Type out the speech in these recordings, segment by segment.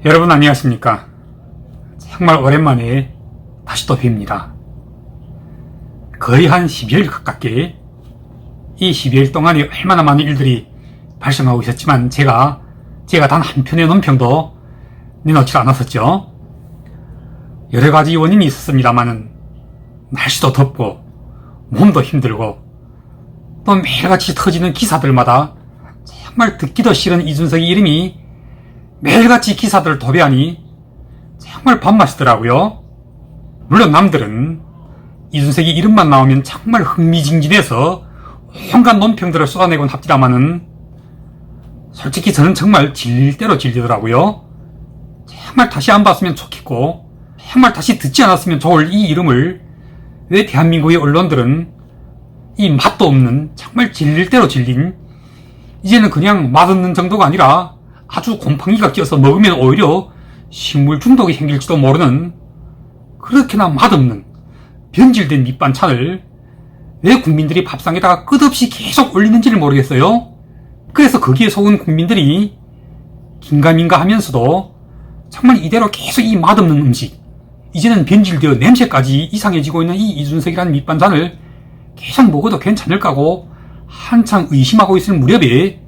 여러분 안녕하십니까. 정말 오랜만에 다시 또 뵙니다. 거의 한 12일 가깝게 이 12일 동안에 얼마나 많은 일들이 발생하고 있었지만 제가 단 한 편의 논평도 내놓지 않았었죠. 여러가지 원인이 있었습니다만은 날씨도 덥고 몸도 힘들고 또 매일같이 터지는 기사들마다 정말 듣기도 싫은 이준석의 이름이 매일같이 기사들을 도배하니 정말 밥맛이더라고요. 물론 남들은 이준석이 이름만 나오면 정말 흥미진진해서 온갖 논평들을 쏟아내곤 합디다마는 솔직히 저는 정말 질릴 대로 질리더라고요. 정말 다시 안 봤으면 좋겠고 정말 다시 듣지 않았으면 좋을 이 이름을 왜 대한민국의 언론들은 이 맛도 없는 정말 질릴 대로 질린, 이제는 그냥 맛없는 정도가 아니라 아주 곰팡이가 끼어서 먹으면 오히려 식물 중독이 생길지도 모르는 그렇게나 맛없는 변질된 밑반찬을 왜 국민들이 밥상에다가 끝없이 계속 올리는지를 모르겠어요. 그래서 거기에 속은 국민들이 긴가민가 하면서도 정말 이대로 계속 이 맛없는 음식, 이제는 변질되어 냄새까지 이상해지고 있는 이 이준석이라는 밑반찬을 계속 먹어도 괜찮을까고 한창 의심하고 있을 무렵에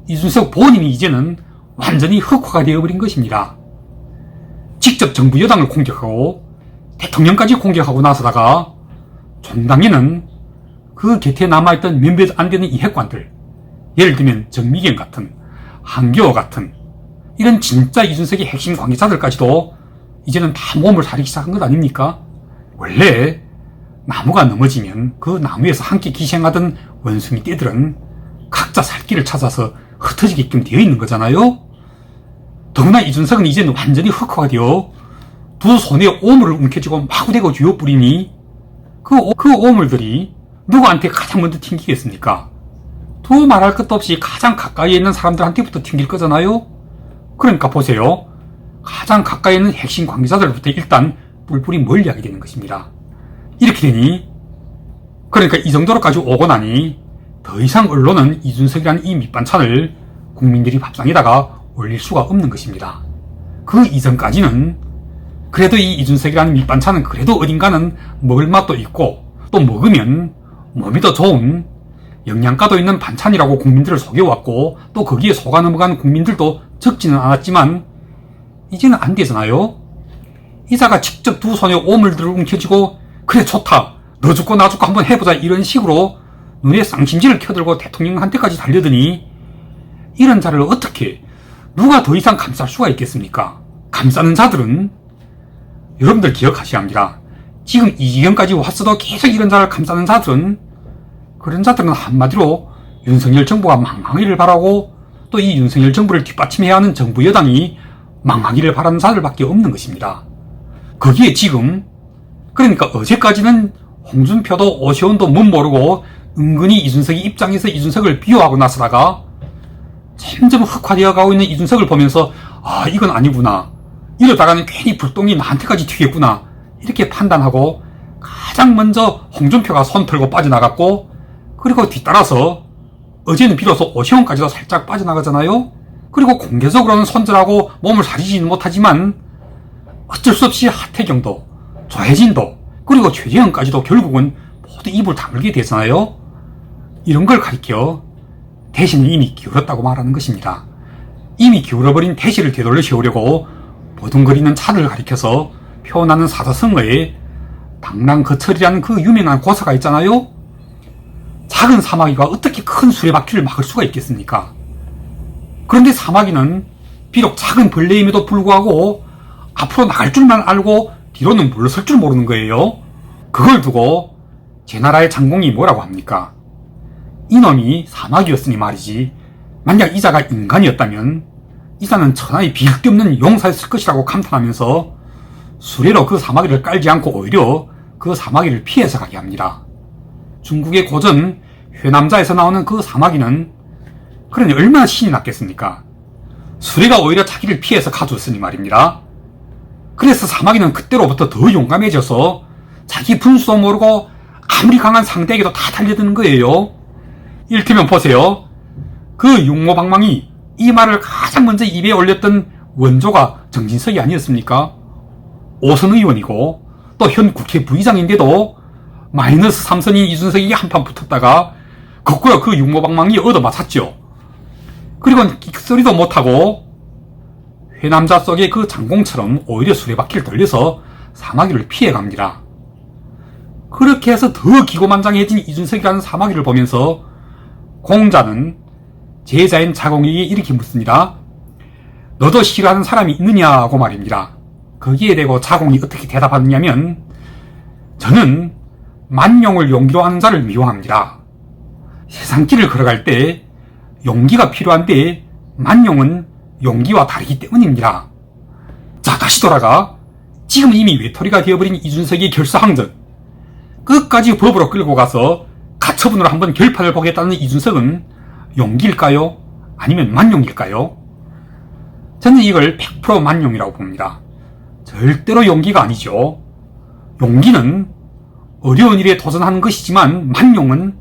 이준석 본인이 이제는 완전히 흑화가 되어버린 것입니다. 직접 정부 여당을 공격하고 대통령까지 공격하고 나서다가 종당에는 그 곁에 남아있던 몇몇 안 되는 이핵관들, 예를 들면 정미경 같은, 한겨호 같은 이런 진짜 이준석의 핵심 관계자들까지도 이제는 다 몸을 사리기 시작한 것 아닙니까? 원래 나무가 넘어지면 그 나무에서 함께 기생하던 원숭이 떼들은 각자 살 길을 찾아서 흩어지게끔 되어 있는 거잖아요. 더구나 이준석은 이제는 완전히 흑화가 되어 두 손에 오물을 움켜쥐고 마구대고 쥐어뿌리니 그 오물들이 누구한테 가장 먼저 튕기겠습니까? 두 말할 것도 없이 가장 가까이에 있는 사람들한테부터 튕길 거잖아요. 그러니까 보세요. 가장 가까이 있는 핵심 관계자들부터 일단 뿔뿔이 멀리하게 되는 것입니다. 이렇게 되니, 그러니까 이 정도로까지 오고 나니 더 이상 언론은 이준석이라는 이 밑반찬을 국민들이 밥상에다가 올릴 수가 없는 것입니다. 그 이전까지는 그래도 이 이준석이라는 밑반찬은 그래도 어딘가는 먹을 맛도 있고 또 먹으면 몸이 더 좋은 영양가도 있는 반찬이라고 국민들을 속여왔고 또 거기에 속아 넘어간 국민들도 적지는 않았지만 이제는 안 되잖아요. 이자가 직접 두 손에 오물들을 움켜쥐고 그래 좋다, 너 죽고 나 죽고 한번 해보자 이런 식으로 눈에 쌍심지를 켜들고 대통령한테까지 달려드니 이런 자를 어떻게 누가 더 이상 감쌀 수가 있겠습니까? 감싸는 자들은 여러분들 기억하셔야 합니다. 지금 이 지경까지 왔어도 계속 이런 자를 감싸는 자들은, 그런 자들은 한마디로 윤석열 정부가 망하기를 바라고 또 이 윤석열 정부를 뒷받침해야 하는 정부 여당이 망하기를 바라는 자들밖에 없는 것입니다. 거기에 지금 그러니까 어제까지는 홍준표도 오세훈도 못 모르고 은근히 이준석이 입장에서 이준석을 비호하고 나서다가 점점 흑화되어 가고 있는 이준석을 보면서 아 이건 아니구나, 이러다가는 괜히 불똥이 나한테까지 튀겠구나 이렇게 판단하고 가장 먼저 홍준표가 손 털고 빠져나갔고, 그리고 뒤따라서 어제는 비로소 오세훈까지도 살짝 빠져나가잖아요. 그리고 공개적으로는 손절하고 몸을 사리지는 못하지만 어쩔 수 없이 하태경도 조혜진도 그리고 최재형까지도 결국은 모두 입을 다물게 되잖아요. 이런 걸 가리켜 대신을 이미 기울었다고 말하는 것입니다. 이미 기울어버린 대시를 되돌려 세우려고 버둥거리는 차를 가리켜서 표현하는 사자성어에 당랑거철이라는 그 유명한 고사가 있잖아요. 작은 사마귀가 어떻게 큰 수레바퀴를 막을 수가 있겠습니까? 그런데 사마귀는 비록 작은 벌레임에도 불구하고 앞으로 나갈 줄만 알고 뒤로는 물러설 줄 모르는 거예요. 그걸 두고 제 나라의 장공이 뭐라고 합니까? 이놈이 사마귀였으니 말이지, 만약 이자가 인간이었다면 이자는 천하에 비길 데 없는 용사였을 것이라고 감탄하면서 수레로 그 사마귀를 깔지 않고 오히려 그 사마귀를 피해서 가게 합니다. 중국의 고전 회남자에서 나오는 그 사마귀는 그러니 얼마나 신이 났겠습니까? 수레가 오히려 자기를 피해서 가줬으니 말입니다. 그래서 사마귀는 그때로부터 더 용감해져서 자기 분수도 모르고 아무리 강한 상대에게도 다 달려드는 거예요. 이를테면 보세요. 그 용모방망이, 이 말을 가장 먼저 입에 올렸던 원조가 정진석이 아니었습니까? 오선 의원이고 또 현 국회 부의장인데도 마이너스 3선인 이준석이 한판 붙었다가 거꾸로 그 육모방망이 얻어맞았죠. 그리고 끽소리도 못하고 회남자 속의 그 장공처럼 오히려 수레바퀴를 돌려서 사마귀를 피해갑니다. 그렇게 해서 더 기고만장해진 이준석이라는 사마귀를 보면서 공자는 제자인 자공에게 이렇게 묻습니다. 너도 싫어하는 사람이 있느냐고 말입니다. 거기에 대고 자공이 어떻게 대답하느냐면 저는 만용을 용기로 하는 자를 미워합니다. 세상길을 걸어갈 때 용기가 필요한데 만용은 용기와 다르기 때문입니다. 자, 다시 돌아가 지금 이미 외톨이가 되어버린 이준석의 결사항전, 끝까지 법으로 끌고 가서 가처분으로 한번 결판을 보겠다는 이준석은 용기일까요? 아니면 만용일까요? 저는 이걸 100% 만용이라고 봅니다. 절대로 용기가 아니죠. 용기는 어려운 일에 도전하는 것이지만 만용은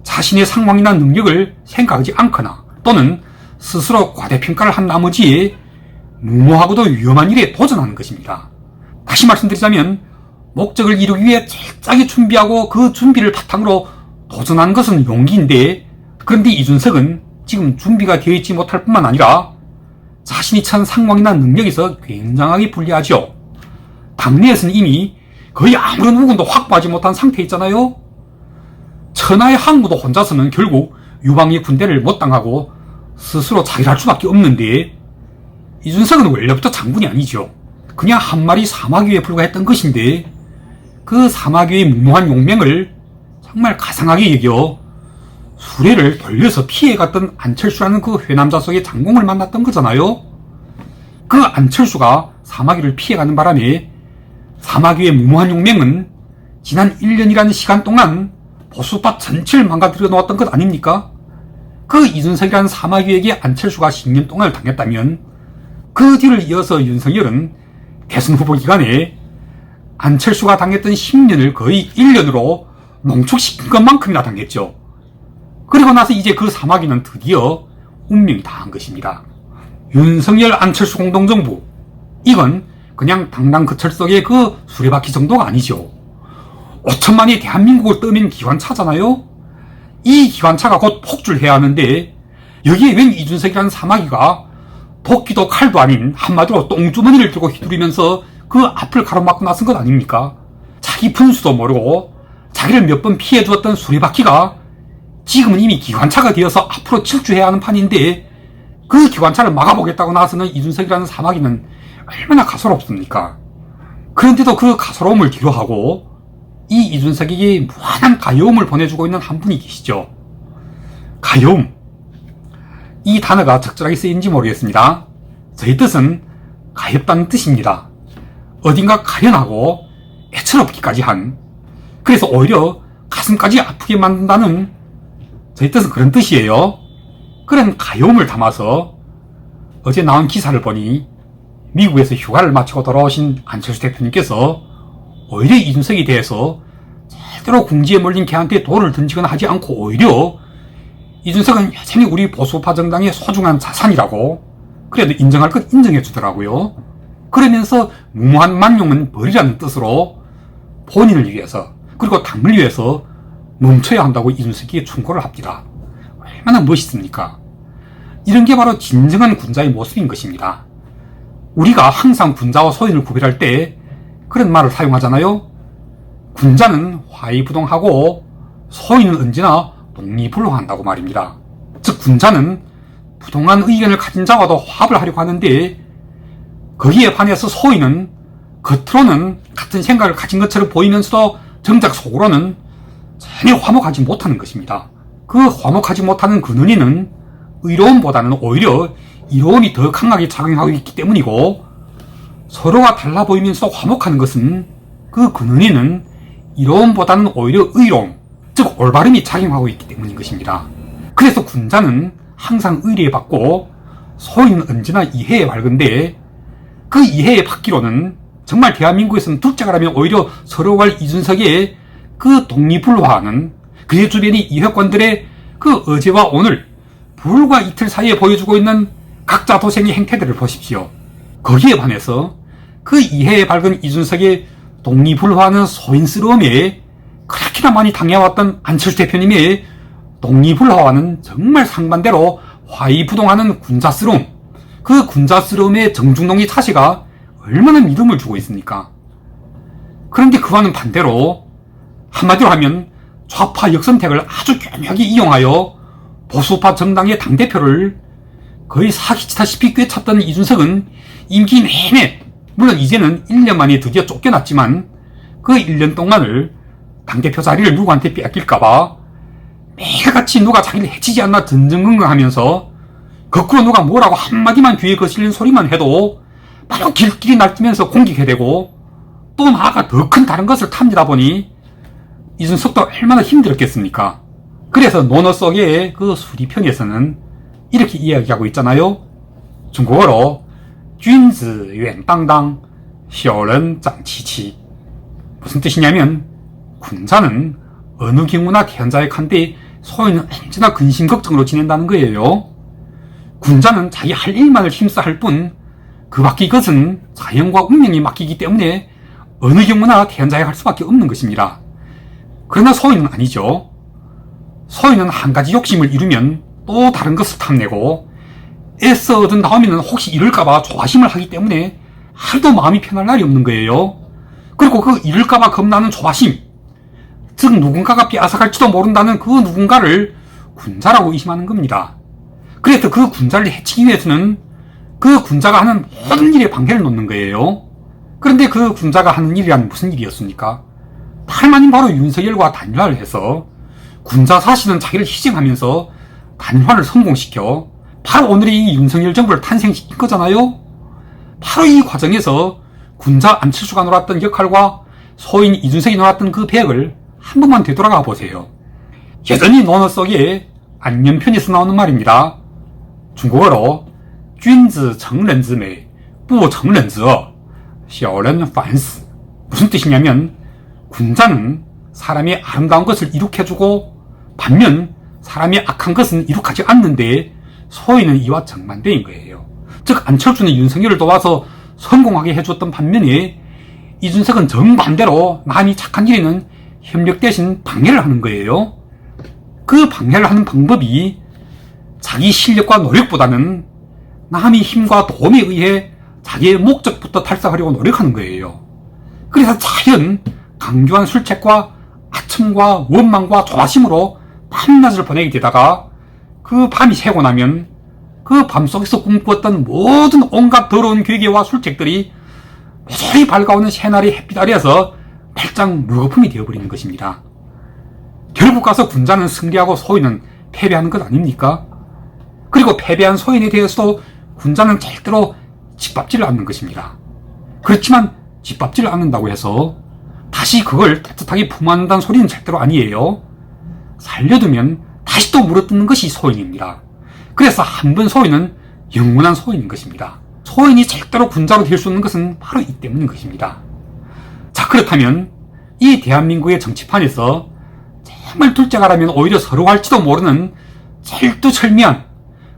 자신의 상황이나 능력을 생각하지 않거나 또는 스스로 과대평가를 한 나머지에 무모하고도 위험한 일에 도전하는 것입니다. 다시 말씀드리자면 목적을 이루기 위해 철저하게 준비하고 그 준비를 바탕으로 도전하는 것은 용기인데, 그런데 이준석은 지금 준비가 되어 있지 못할 뿐만 아니라 자신이 처한 상황이나 능력에서 굉장하게 불리하죠. 당내에서는 이미 거의 아무런 우군도 확보하지 못한 상태에 있잖아요. 천하의 항무도 혼자서는 결국 유방의 군대를 못 당하고 스스로 자결할 수밖에 없는데, 이준석은 원래부터 장군이 아니죠. 그냥 한 마리 사마귀에 불과했던 것인데 그 사마귀의 무모한 용맹을 정말 가상하게 여겨 수레를 돌려서 피해갔던 안철수라는 그 회남자 속의 장공을 만났던 거잖아요. 그 안철수가 사마귀를 피해가는 바람에 사마귀의 무모한 용맹은 지난 1년이라는 시간 동안 보수파 전체를 망가뜨려 놓았던 것 아닙니까? 그 이준석이라는 사마귀에게 안철수가 10년 동안을 당했다면 그 뒤를 이어서 윤석열은 대선 후보 기간에 안철수가 당했던 10년을 거의 1년으로 농축시킨 것만큼이나 당했죠. 그리고 나서 이제 그 사마귀는 드디어 운명이 다한 것입니다. 윤석열 안철수 공동정부, 이건 그냥 당랑거철 속의 그 수레바퀴 정도가 아니죠. 5천만이 대한민국을 떠민 기관차잖아요. 이 기관차가 곧 폭주해야 하는데 여기에 웬 이준석이라는 사마귀가 도끼도 칼도 아닌 한마디로 똥주머니를 들고 휘두르면서 그 앞을 가로막고 나선 것 아닙니까? 자기 분수도 모르고 자기를 몇 번 피해 주었던 수레바퀴가 지금은 이미 기관차가 되어서 앞으로 질주해야 하는 판인데 그 기관차를 막아보겠다고 나서는 이준석이라는 사마귀는 얼마나 가소롭습니까? 그런데도 그 가소로움을 뒤로하고 이 이준석에게 무한한 가여움을 보내주고 있는 한 분이 계시죠. 가여움, 이 단어가 적절하게 쓰인지 모르겠습니다. 저희 뜻은 가엽다는 뜻입니다. 어딘가 가련하고 애처롭기까지 한, 그래서 오히려 가슴까지 아프게 만든다는 저희 뜻은 그런 뜻이에요. 그런 가여움을 담아서 어제 나온 기사를 보니 미국에서 휴가를 마치고 돌아오신 안철수 대표님께서 오히려 이준석에 대해서 제대로 궁지에 몰린 걔한테 돌을 던지거나 하지 않고 오히려 이준석은 여전히 우리 보수파 정당의 소중한 자산이라고 그래도 인정할 것 인정해 주더라고요. 그러면서 무모한 만용은 버리라는 뜻으로 본인을 위해서 그리고 당을 위해서 멈춰야 한다고 이준석에게 충고를 합니다. 얼마나 멋있습니까? 이런 게 바로 진정한 군자의 모습인 것입니다. 우리가 항상 군자와 소인을 구별할 때 그런 말을 사용하잖아요. 군자는 화의부동하고 소인은 언제나 독립불허한다고 말입니다. 즉 군자는 부동한 의견을 가진 자와도 화합을 하려고 하는데 거기에 반해서 소인은 겉으로는 같은 생각을 가진 것처럼 보이면서도 정작 속으로는 전혀 화목하지 못하는 것입니다. 그 화목하지 못하는 근원에는 의로움보다는 오히려 이로움이 더 강하게 작용하고 있기 때문이고, 서로가 달라 보이면서 화목하는 것은 그 근원에는 이로움보다는 오히려 의로움, 즉 올바름이 작용하고 있기 때문인 것입니다. 그래서 군자는 항상 의리에 받고 소인은 언제나 이해에 밝은데, 그 이해에 받기로는 정말 대한민국에서는 둘째가라면 오히려 서로갈 이준석의 그 독립불화하는 그의 주변의 이회권들의 그 어제와 오늘 불과 이틀 사이에 보여주고 있는 각자 도생의 행태들을 보십시오. 거기에 반해서 그 이해에 밝은 이준석의 독립불화하는 소인스러움에 그렇게나 많이 당해왔던 안철수 대표님의 독립불화와는 정말 상반대로 화이부동하는 군자스러움, 그 군자스러움의 정중동의 자세가 얼마나 믿음을 주고 있습니까? 그런데 그와는 반대로 한마디로 하면 좌파 역선택을 아주 교묘하게 이용하여 보수파 정당의 당대표를 거의 사기치다시피 꿰찼던 이준석은 임기 내내, 물론 이제는 1년 만에 드디어 쫓겨났지만 그 1년 동안을 당대표 자리를 누구한테 빼앗길까봐 매일같이 누가 자기를 해치지 않나 전전긍긍하면서 거꾸로 누가 뭐라고 한마디만 귀에 거슬리는 소리만 해도 바로 길길이 날뛰면서 공격해대고 또 나아가 더 큰 다른 것을 탐지다 보니 이준석도 얼마나 힘들었겠습니까? 그래서 논어 속의 그 수리편에서는 이렇게 이야기하고 있잖아요. 중국어로 君子远荡荡,小人长戚戚. 무슨 뜻이냐면 군자는 어느 경우나 태연자약한데 소인은 언제나 근심걱정으로 지낸다는 거예요. 군자는 자기 할 일만을 힘써 할 뿐 그 밖의 것은 자연과 운명이 맡기기 때문에 어느 경우나 태연자약할 수밖에 없는 것입니다. 그러나 소인은 아니죠. 소인은 한 가지 욕심을 이루면 또 다른 것을 탐내고 애써 얻은 다음에는 혹시 이럴까봐 조바심을 하기 때문에 하루도 마음이 편할 날이 없는 거예요. 그리고 그 이럴까봐 겁나는 조바심, 즉 누군가가 빼앗아갈지도 모른다는 그 누군가를 군자라고 의심하는 겁니다. 그래서 그 군자를 해치기 위해서는 그 군자가 하는 모든 일에 방해를 놓는 거예요. 그런데 그 군자가 하는 일이란 무슨 일이었습니까? 탈만인 바로 윤석열과 단일화를 해서 군자 사실은 자기를 희생하면서 단일화를 성공시켜 바로 오늘의 이 윤석열 정부를 탄생시킨 거잖아요. 바로 이 과정에서 군자 안철수가 놀았던 역할과 소인 이준석이 놀았던 그 배역을 한 번만 되돌아가 보세요. 여전히 논어 속에 안면편에서 나오는 말입니다. 중국어로 君子成人之美,不成人之恶,小人反死. 무슨 뜻이냐면 군자는 사람의 아름다운 것을 이룩해주고 반면 사람의 악한 것은 이룩하지 않는데 소인은 이와 정반대인 거예요. 즉 안철수는 윤석열을 도와서 성공하게 해줬던 반면에 이준석은 정반대로 남이 착한 일에는 협력 대신 방해를 하는 거예요. 그 방해를 하는 방법이 자기 실력과 노력보다는 남의 힘과 도움에 의해 자기의 목적부터 달성하려고 노력하는 거예요. 그래서 자연 강조한 술책과 아첨과 원망과 조바심으로 밤낮을 보내게 되다가 그 밤이 새고 나면 그 밤속에서 꿈꾸었던 모든 온갖 더러운 괴계와 술책들이 모조리 밝아오는 새날의 햇빛 아래에서 발장 물거품이 되어버리는 것입니다. 결국 가서 군자는 승리하고 소인은 패배하는 것 아닙니까? 그리고 패배한 소인에 대해서도 군자는 절대로 짓밟지를 않는 것입니다. 그렇지만 짓밟지를 않는다고 해서 다시 그걸 따뜻하게 품어안는다는 소리는 절대로 아니에요. 살려두면 다시 또 물어뜯는 것이 소인입니다. 그래서 한 번 소인은 영원한 소인인 것입니다. 소인이 절대로 군자로 될 수 없는 것은 바로 이 때문인 것입니다. 자, 그렇다면 이 대한민국의 정치판에서 정말 둘째가라면 오히려 서로 할지도 모르는 철두철미한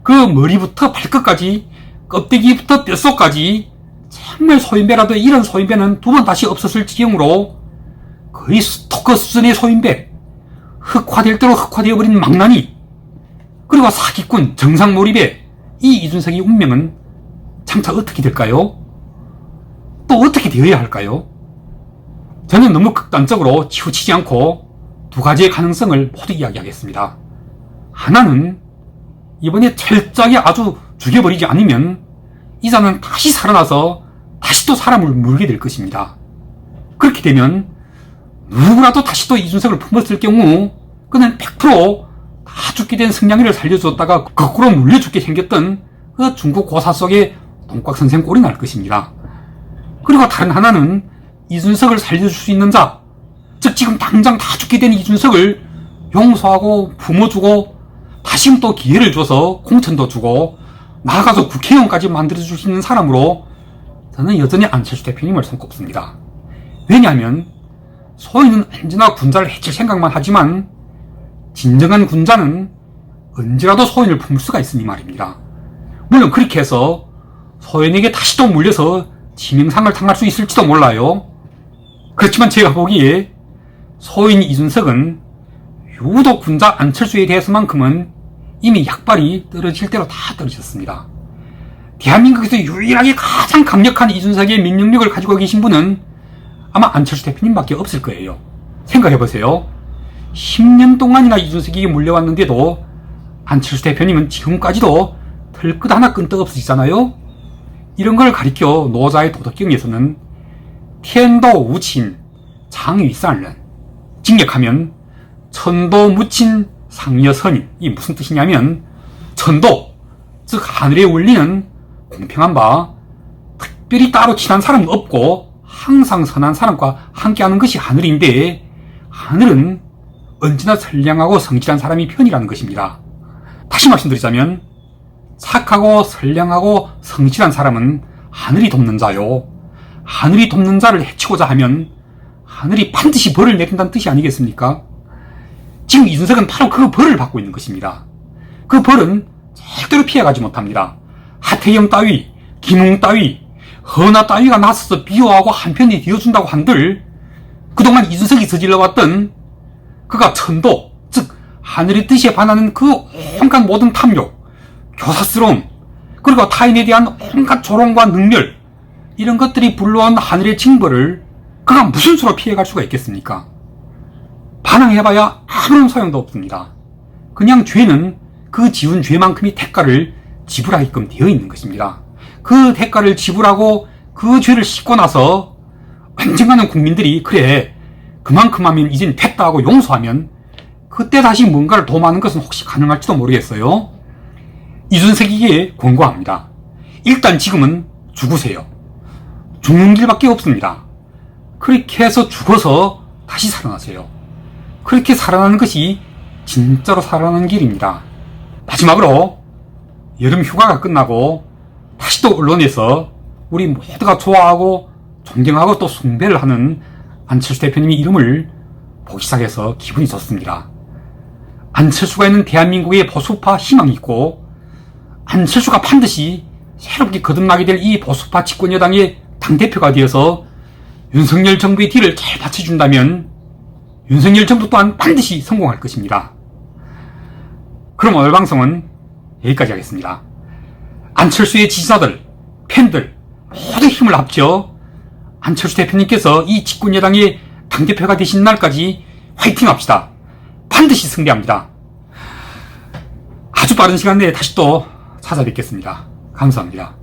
그 머리부터 발끝까지 껍데기부터 뼛속까지 정말 소인배라도 이런 소인배는 두 번 다시 없었을 지경으로 거의 스토커 수준의 소인배, 흑화될 대로 흑화되어버린 망나니, 그리고 사기꾼 정상몰입의 이 이준석의 운명은 장차 어떻게 될까요? 또 어떻게 되어야 할까요? 저는 너무 극단적으로 치우치지 않고 두 가지의 가능성을 모두 이야기하겠습니다. 하나는 이번에 철저하게 아주 죽여버리지 않으면 이자는 다시 살아나서 다시 또 사람을 물게 될 것입니다. 그렇게 되면 누구라도 다시 또 이준석을 품었을 경우 그는 100%다 죽게 된 성냥이를 살려줬다가 거꾸로 물려 죽게 생겼던 그 중국 고사 속에 동곽선생 꼴이 날 것입니다. 그리고 다른 하나는 이준석을 살려줄 수 있는 자, 즉 지금 당장 다 죽게 된 이준석을 용서하고 품어주고 다시 또 기회를 줘서 공천도 주고 나아가서 국회의원까지 만들어줄 수 있는 사람으로 저는 여전히 안철수 대표님을 손꼽습니다. 왜냐하면 소인은 언제나 군자를 해칠 생각만 하지만 진정한 군자는 언제라도 소인을 품을 수가 있으니 말입니다. 물론 그렇게 해서 소연에게 다시 또 물려서 지명상을 당할 수 있을지도 몰라요. 그렇지만 제가 보기에 소인 이준석은 유독 군자 안철수에 대해서만큼은 이미 약발이 떨어질 대로 다 떨어졌습니다. 대한민국에서 유일하게 가장 강력한 이준석의 면역력을 가지고 계신 분은 아마 안철수 대표님밖에 없을 거예요. 생각해보세요. 10년 동안이나 이준석에게 물려왔는데도 안철수 대표님은 지금까지도 털끝 하나 끈떡없으시잖아요. 이런 걸 가리켜 노자의 도덕경에서는天道 无亲 장위산른, 직역하면 천도 무친 상여선임. 이 무슨 뜻이냐면 천도, 즉 하늘의 원리는 공평한 바 특별히 따로 친한 사람은 없고 항상 선한 사람과 함께하는 것이 하늘인데, 하늘은 언제나 선량하고 성실한 사람이 편이라는 것입니다. 다시 말씀드리자면 착하고 선량하고 성실한 사람은 하늘이 돕는 자요, 하늘이 돕는 자를 해치고자 하면 하늘이 반드시 벌을 내린다는 뜻이 아니겠습니까? 지금 이준석은 바로 그 벌을 받고 있는 것입니다. 그 벌은 절대로 피해가지 못합니다. 하태경 따위, 김웅 따위, 허나 따위가 나서서 비호하고 한편이 되어준다고 한들 그동안 이준석이 저질러왔던 그가 천도, 즉 하늘의 뜻에 반하는 그 온갖 모든 탐욕, 교사스러움, 그리고 타인에 대한 온갖 조롱과 능멸, 이런 것들이 불러온 하늘의 징벌을 그가 무슨 수로 피해갈 수가 있겠습니까? 반항해봐야 아무런 소용도 없습니다. 그냥 죄는 그 지은 죄만큼의 대가를 지불하게끔 되어 있는 것입니다. 그 대가를 지불하고 그 죄를 씻고 나서 언젠가는 국민들이 그래 그만큼 하면 이젠 됐다 하고 용서하면 그때 다시 뭔가를 도모하는 것은 혹시 가능할지도 모르겠어요. 이준석에게 권고합니다. 일단 지금은 죽으세요. 죽는 길밖에 없습니다. 그렇게 해서 죽어서 다시 살아나세요. 그렇게 살아나는 것이 진짜로 살아나는 길입니다. 마지막으로 여름 휴가가 끝나고 다시 또 언론에서 우리 모두가 좋아하고 존경하고 또 숭배를 하는 안철수 대표님의 이름을 보기 시작해서 기분이 좋습니다. 안철수가 있는 대한민국의 보수파 희망이 있고, 안철수가 반드시 새롭게 거듭나게 될 이 보수파 집권여당의 당대표가 되어서 윤석열 정부의 뒤를 잘 받쳐준다면 윤석열 정부 또한 반드시 성공할 것입니다. 그럼 오늘 방송은 여기까지 하겠습니다. 안철수의 지지자들, 팬들 모두 힘을 합쳐 안철수 대표님께서 이 집권여당의 당대표가 되신 날까지 화이팅 합시다. 반드시 승리합니다. 아주 빠른 시간 내에 다시 또 찾아뵙겠습니다. 감사합니다.